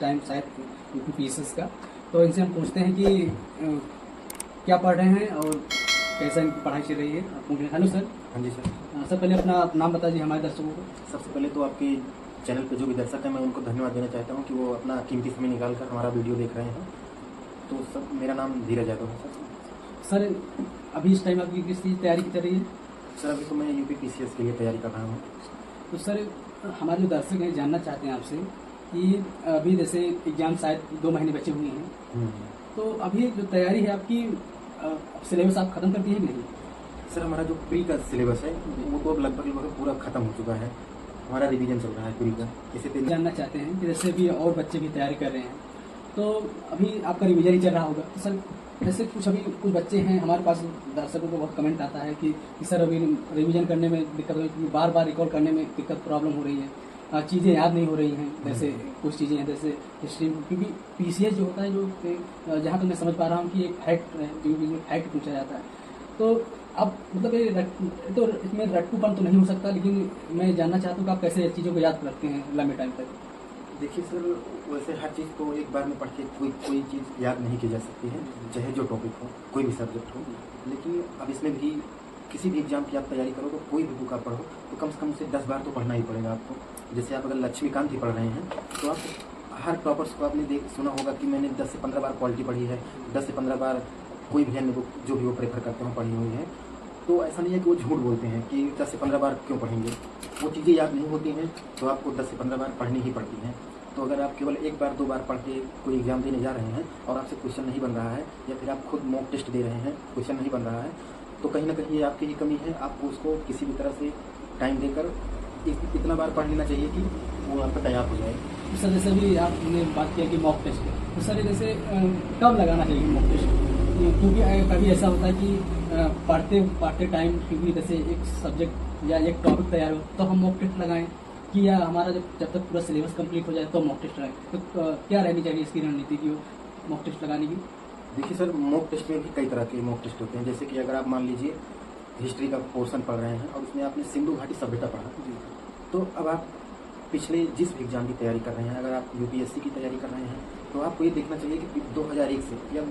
Time शायद UPPSC का। तो इनसे हम पूछते हैं कि क्या पढ़ रहे हैं और कैसा इनकी पढ़ाई चल रही है। Hello sir. हाँ जी सर। सर पहले अपना नाम बता दीजिए हमारे दर्शकों को। सबसे पहले तो आपके चैनल पे जो भी दर्शक हैं मैं उनको धन्यवाद देना चाहता हूँ कि वो अपना कीमती समय निकाल कर हमारा वीडियो देख रहे हैं। तो सर मेरा नाम धीरज यादव है सर अभी इस टाइम आपकी किस चीज़ तैयारी चल रही है? सर अभी तो मैं यूपीपीसीएस के लिए तैयारी कर रहा हूँ। तो सर हमारे जो दर्शक हैं जानना चाहते हैं आपसे कि अभी जैसे एग्जाम शायद 2 महीने बचे हुए हैं, तो अभी जो तैयारी है आपकी, सिलेबस आप खत्म कर दिए कि नहीं? सर हमारा जो प्री का सिलेबस है वो तो अब लगभग पूरा खत्म हो चुका है। हमारा रिवीजन चल रहा है प्री का। इसे जानना चाहते हैं कि जैसे भी और बच्चे भी तैयारी कर रहे हैं, तो अभी आपका रिवीजन ही चल रहा होगा। तो सर जैसे कुछ बच्चे हैं, हमारे पास दर्शकों को बहुत कमेंट आता है कि सर अभी रिवीजन करने में दिक्कत हो रही है, बार बार रिकॉल करने में दिक्कत प्रॉब्लम हो रही है, चीज़ें याद नहीं हो रही हैं। जैसे कुछ चीज़ें हैं जैसे हिस्ट्री, क्योंकि पीसीएस जो होता है, जो जहाँ तक मैं समझ पा रहा हूँ कि एक फैक्ट है, जो फैक्ट पूछा जाता है। तो अब मतलब तो इसमें रट्टूपन तो नहीं हो सकता, लेकिन मैं जानना चाहता हूँ कि आप कैसे चीज़ों को याद रखते हैं लंबे टाइम तक। देखिए सर, वैसे हर चीज़ को एक बार में पढ़ के कोई चीज़ याद नहीं की जा सकती है, चाहे जो टॉपिक हो, कोई भी सब्जेक्ट हो। लेकिन अब इसमें भी किसी भी एग्जाम की आप तैयारी करो तो कोई भी बुक आप पढ़ो तो कम से कम उसे 10 बार तो पढ़ना ही पड़ेगा आपको। जैसे आप अगर लक्ष्मीकांत ही पढ़ रहे हैं तो आप हर टॉपर्स को आपने सुना होगा कि मैंने 10 से 15 बार पॉलिटी पढ़ी है, 10 से 15 बार कोई भी अन्य बुक जो भी वो प्रेफर करते हो पढ़ी हुई है। तो ऐसा नहीं है कि वो झूठ बोलते हैं कि 10 से 15 बार क्यों पढ़ेंगे, वो चीज़ें याद नहीं होती हैं तो आपको 10 से 15 बार पढ़नी ही पड़ती हैं। तो अगर आप केवल 1 बार 2 बार पढ़ के कोई एग्जाम देने जा रहे हैं और आपसे क्वेश्चन नहीं बन रहा है, या फिर आप खुद मॉक टेस्ट दे रहे हैं, क्वेश्चन नहीं बन रहा है, तो कहीं ना कहीं ये आपकी ही कमी है। आपको उसको किसी भी तरह से टाइम देकर इतना बार पढ़ लेना चाहिए कि वो आपका तैयार हो जाए। सर जैसे भी आपने बात किया कि मॉक टेस्ट, तो सर जैसे कब लगाना चाहिए मॉक टेस्ट? क्योंकि कभी ऐसा होता है कि पढ़ते टाइम, क्योंकि जैसे एक सब्जेक्ट या एक टॉपिक तैयार हो तो हम मॉक टेस्ट लगाएं, कि या हमारा जब तक पूरा सिलेबस कंप्लीट हो जाए तो मॉक टेस्ट लगाएं। तो क्या रहनी चाहिए इसकी रणनीति की मॉक टेस्ट लगाने की? देखिए सर, मॉक टेस्ट में भी कई तरह के मॉक टेस्ट होते हैं। जैसे कि अगर आप मान लीजिए हिस्ट्री का पोर्शन पढ़ रहे हैं और उसमें आपने सिंधु घाटी सभ्यता पढ़ा, तो अब आप पिछले जिस भी एग्जाम की तैयारी कर रहे हैं, अगर आप यूपीएससी की तैयारी कर रहे हैं तो आपको ये देखना चाहिए कि 2001 से या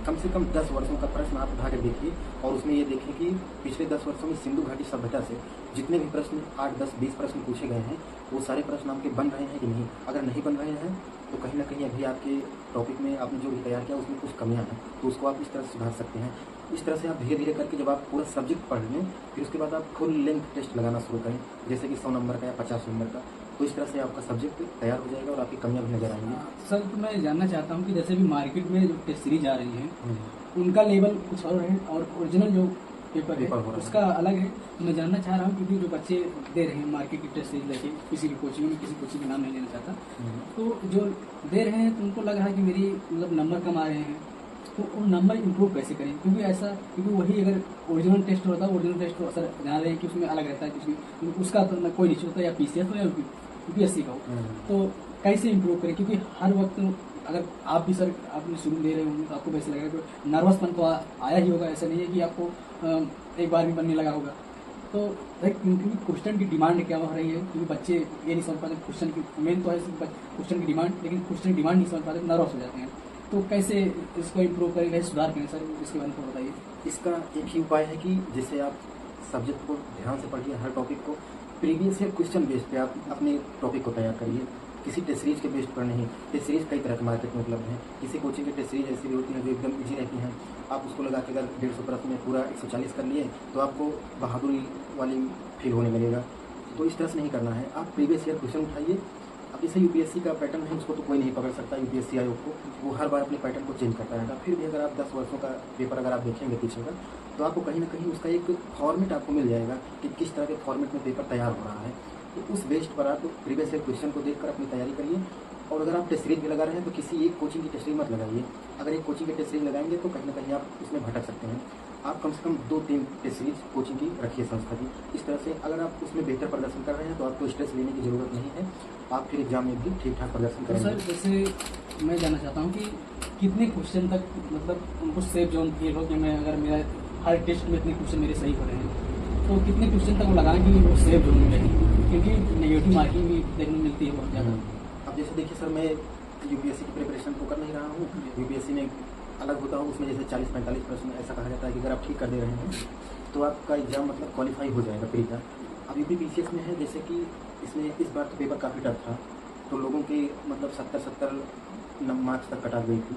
कम से कम 10 वर्षों का प्रश्न आप उठा के देखिए और उसमें ये देखें कि पिछले 10 वर्षों में सिंधु घाटी सभ्यता से जितने भी प्रश्न 8, 10, 20 प्रश्न पूछे गए हैं वो सारे प्रश्न आपके बन रहे हैं कि नहीं। अगर नहीं बन रहे हैं तो कहीं ना कहीं अभी आपके टॉपिक में आपने जो भी तैयार किया उसमें कुछ कमियां हैं, तो उसको आप इस तरह से सुधार सकते हैं। इस तरह से आप धीरे धीरे करके जब आप पूरा सब्जेक्ट पढ़ लें फिर उसके बाद आप फुल लेंथ टेस्ट लगाना शुरू करें, जैसे कि 100 नंबर का या 50 नंबर का। तो इस तरह से आपका सब्जेक्ट तैयार हो जाएगा और आपकी कमियां भी नजर आएंगी। सर तो मैं जानना चाहता हूँ कि जैसे भी मार्केट में जो टेस्ट सीरीज आ रही हैं उनका लेवल कुछ और है और ओरिजिनल जो पेपर है उसका अलग है। तो मैं जानना चाह रहा हूँ क्योंकि जो बच्चे दे रहे हैं मार्केट की टेस्ट सीरीज लेके, किसी भी कोचिंग में, किसी कोचिंग का नाम नहीं लेना चाहता, तो जो दे रहे हैं तो उनको लग रहा है कि मेरी मतलब नंबर कम आ रहे हैं, तो उन नंबर इंप्रूव कैसे करें? क्योंकि वही अगर ओरिजिनल टेस्ट होता है, ओरिजिनल टेस्ट तो सर जान रहे हैं कि उसमें अलग रहता है, कुछ उसका तो कोई नहीं होता, या पीसीएस हो या यूपीएससी का हो, तो कैसे इंप्रूव करें? क्योंकि हर वक्त अगर आप भी सर आपने शुरू दे रहे होंगे तो आपको वैसे लगेगा कि नर्वसपन तो आया ही होगा, ऐसा नहीं है कि आपको एक बार भी बनने लगा होगा। तो क्योंकि क्वेश्चन की डिमांड क्या हो रही है, क्योंकि बच्चे ये नहीं समझ पाते क्वेश्चन की मेन तो है क्वेश्चन की डिमांड, लेकिन क्वेश्चन की डिमांड नहीं समझ पाते, नर्वस हो जाते हैं। तो कैसे इसको इम्प्रूव करें, कैसे सुधार करें सर, इसके बारे में बताइए। इसका एक ही उपाय है कि जैसे आप सब्जेक्ट को ध्यान से पढ़िए, हर टॉपिक को प्रीवियस ईयर क्वेश्चन बेस पे आप अपने टॉपिक को तैयार करिए, किसी टेस्ट सीरीज के बेस पर नहीं। टेस्ट सीरीज कई तरह के मार्केट में उपलब्ध हैं। किसी कोचिंग की टेस्ट सीरीज ऐसी भी होती हैं जो एकदम ईजी रहती हैं, आप उसको लगा के अगर 150 प्रश्न में पूरा 140 कर लिए तो आपको बहादुरी वाली फील होने लगेगा। तो इस तरह से नहीं करना है, आप प्रीवियस ईयर क्वेश्चन उठाइए। अब जैसे यूपीएससी का पैटर्न है उसको तो कोई नहीं पकड़ सकता, यूपीएससी आयोग को, वो हर बार अपने पैटर्न को चेंज करता रहेगा। फिर भी अगर आप 10 वर्षों का पेपर अगर आप देखेंगे पीछे का, तो आपको कहीं ना कहीं उसका एक फॉर्मेट आपको मिल जाएगा कि किस तरह के फॉर्मेट में पेपर तैयार हो रहा है। तो उस बेस्ड पर आप प्रीवियस ईयर क्वेश्चन को देखकर अपनी तैयारी करिए। और अगर आप टेस्ट सीरीज भी लगा रहे हैं तो किसी एक कोचिंग की टेस्ट सीरीज मत लगाइए। अगर एक कोचिंग की टेस्ट सीरीज लगाएंगे तो कहीं ना कहीं आप उसमें भटक सकते हैं। आप कम से कम 2-3 टेस्ट सीरीज कोचिंग की रखिए, संस्था की। इस तरह से अगर आप उसमें बेहतर प्रदर्शन कर रहे हैं तो आपको स्ट्रेस लेने की जरूरत नहीं है, आप फिर एग्जाम में भी ठीक ठाक प्रदर्शन करेंगे। सर जैसे मैं जानना चाहता हूँ कि कितने क्वेश्चन तक मतलब उनको सेफ जोन फील हो कि मैं अगर मेरा हर टेस्ट में इतने क्वेश्चन मेरे सही हो रहे हैं, तो कितने क्वेश्चन तक वो लगाएं कि वो सेफ जोन में रहें, क्योंकि नेगेटिव मार्किंग भी देखने मिलती है बहुत ज़्यादा। अब जैसे देखिए सर, मैं यूपीएससी की प्रिपरेशन तो कर नहीं रहा हूँ, यूपीएससी में अलग होता हूँ, उसमें जैसे 40-45 प्रश्न ऐसा कहा जाता है कि अगर आप ठीक कर दे रहे हैं तो आपका एग्जाम मतलब क्वालिफाई हो जाएगा प्री का। अब यूपी पीसीएस में है जैसे कि इसमें इस बार तो पेपर काफ़ी टफ था, तो लोगों के मतलब 70 मार्क्स तक कट गई थी।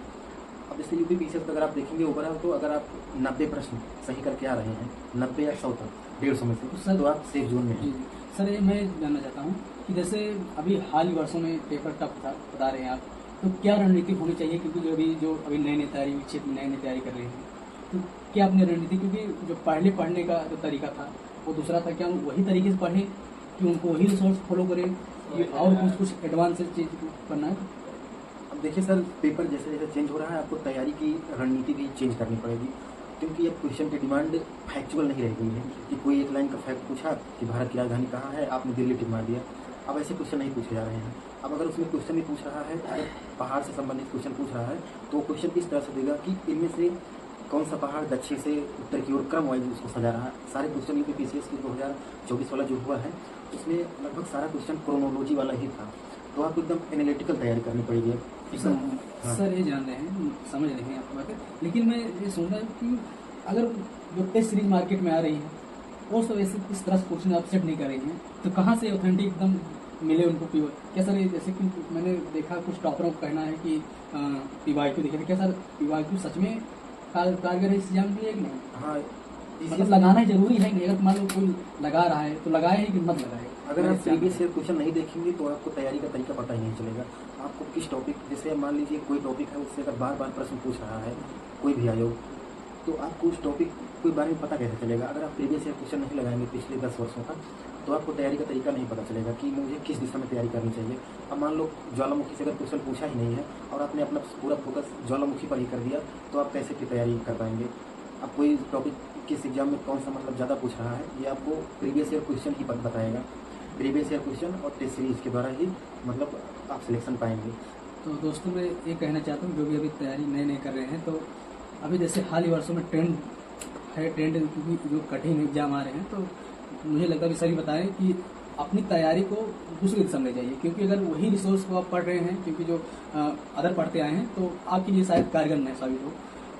अब जैसे यूपी पीसीएस पर अगर आप देखेंगे ओवरऑल, तो अगर आप 90 प्रश्न सही करके आ रहे हैं, 90 या 100 तक 150 में से, तो आप सेफ जोन में हैं। सर ये मैं जानना चाहता हूँ कि जैसे अभी हाल ही वर्षों में पेपर टफ था बता रहे हैं आप, तो क्या रणनीति होनी चाहिए, क्योंकि जो अभी नई तैयारी क्षेत्र में नई तैयारी कर रहे हैं, तो क्या अपनी रणनीति, क्योंकि जो पढ़ने का जो तरीका था वो दूसरा था, क्या वही तरीके से पढ़ें कि उनको वही रिसोर्स फॉलो करें और कुछ एडवांस चीज़ करना है? अब देखिए सर, पेपर जैसे जैसे चेंज हो रहा है, आपको तैयारी की रणनीति भी चेंज करनी पड़ेगी, क्योंकि अब क्वेश्चन की डिमांड फैक्चुअल नहीं रह गई है कि कोई एक लाइन का फैक्ट पूछा कि भारत की राजधानी कहाँ है, आपने दिल्ली टिक मार दिया। अब ऐसे क्वेश्चन नहीं पूछे जा रहे हैं। अब अगर उसमें क्वेश्चन भी पूछ रहा है, अगर पहाड़ से संबंधित क्वेश्चन पूछ रहा है, तो क्वेश्चन इस तरह से देगा कि इनमें से कौन सा पहाड़ दक्षिण से उत्तर की ओर क्रम वाइज उसको सजा रहा है। सारे क्वेश्चन यूपी पीसीएस की 2024 वाला जो हुआ है, उसमें लगभग सारा क्वेश्चन क्रोनोलॉजी वाला ही था, तो आपको एकदम एनालिटिकल तैयारी करनी पड़ेगी। सर ये जान रहे हैं, समझ रहे हैं आपकी बातें, लेकिन मैं ये सुन रहा हूँ कि अगर जो टेस्ट सीरीज मार्केट में आ रही है वो सब ऐसे इस तरह से क्वेश्चन आप सेट नहीं कर रही हैं, तो कहाँ से ऑथेंटिक एकदम मिले उनको प्योर? क्या सर, जैसे कि मैंने देखा कुछ टॉपरों का कहना है कि पीवाईक्यू देखे थे, क्या सर पीवाईक्यू सच में कारगर है इस एग्जाम के लिए? नहीं, हाँ, मतलब लगाना ही जरूरी है नहीं? अगर मान लो कोई लगा रहा है तो लगाए ही कि मत लगाए। अगर आप प्रीवियस ईयर क्वेश्चन नहीं देखेंगे तो आपको तैयारी का तरीका पता ही नहीं चलेगा। आपको किस टॉपिक, जैसे मान लीजिए कोई टॉपिक है, उससे अगर बार बार प्रश्न पूछ रहा है कोई भी आयोग, तो आपको उस टॉपिक के बारे में पता कैसे चलेगा? अगर आप प्रीवियस ईयर क्वेश्चन नहीं लगाएंगे पिछले 10 वर्षों का, तो आपको तैयारी का तरीका नहीं पता चलेगा कि मुझे किस दिशा में तैयारी करनी चाहिए। अब मान लो ज्वालामुखी से अगर क्वेश्चन पूछा ही नहीं है और आपने अपना पूरा फोकस ज्वालामुखी पर ही कर दिया, तो आप कैसे फिर तैयारी कर पाएंगे? अब कोई टॉपिक किस एग्जाम में कौन सा मतलब ज़्यादा पूछ रहा है, ये आपको प्रीवियस ईयर क्वेश्चन ही बताएगा। प्रीवियस ईयर क्वेश्चन और टेस्ट सीरीज के द्वारा ही मतलब आप सिलेक्शन पाएंगे। तो दोस्तों मैं ये कहना चाहता हूँ, जो भी अभी तैयारी नए कर रहे हैं, तो अभी जैसे हाल ही वर्षों में ट्रेंड क्योंकि जो कठिन एग्जाम आ रहे हैं, तो मुझे लगता है कि सर ही बताएं कि अपनी तैयारी को दूसरी दिशा में ले जाइए, क्योंकि अगर वही रिसोर्स को आप पढ़ रहे हैं, क्योंकि जो अदर पढ़ते आए हैं, तो आपके लिए शायद कारगर न साबित हो।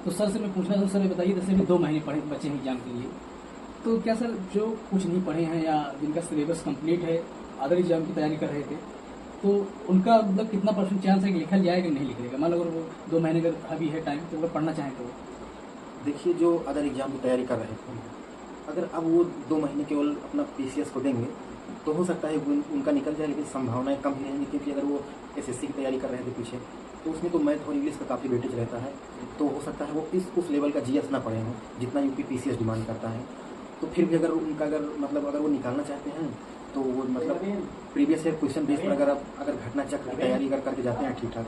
तो सर से मैं पूछना चाहूँ, सर बताइए, जैसे भी 2 महीने बचे हैं एग्जाम के लिए, तो क्या सर जो कुछ नहीं पढ़े हैं या जिनका सिलेबस कंप्लीट है, अदर एग्जाम की तैयारी कर रहे थे, तो उनका मतलब कितना % चांस है कि लिखा जाएगा नहीं लिखेगा? मान लो अगर वो 2 महीने का अभी है टाइम, तो अगर पढ़ना चाहें तो? देखिए, जो अदर एग्जाम की तैयारी कर रहे थे, अगर अब वो 2 महीने केवल अपना पीसीएस को देंगे तो हो सकता है उनका निकल जाए, लेकिन संभावनाएं कम ही रहेंगी, क्योंकि अगर वो एसएससी की तैयारी कर रहे थे पीछे, तो उसमें तो मैथ और इंग्लिश का काफ़ी वेटेज रहता है, तो हो सकता है वो उस लेवल का जीएस ना पढ़े हों जितना यूपी पीसीएस डिमांड करता है। तो फिर भी अगर अगर वो निकालना चाहते हैं, तो वो मतलब प्रीवियस ईयर क्वेश्चन बेस पर अगर घटना चक्र की तैयारी अगर करके जाते हैं ठीक ठाक,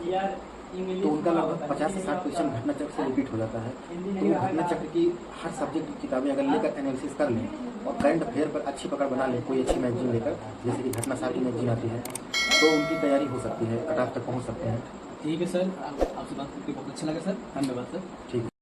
तो उनका लगभग 50 से 60 क्वेश्चन घटना चक्र से रिपीट हो जाता है। तो घटना चक्र की हर सब्जेक्ट की किताबें अगर लेकर एनालिसिस कर लें और करंट अफेयर पर अच्छी पकड़ बना लें, कोई अच्छी मैगजीन लेकर, जैसे कि घटनासार की मैगजीन आती है, तो उनकी तैयारी हो सकती है, कट ऑफ तक पहुँच सकते हैं। ठीक है सर, आपसे बात करके बहुत अच्छा लगा सर, धन्यवाद सर। ठीक है।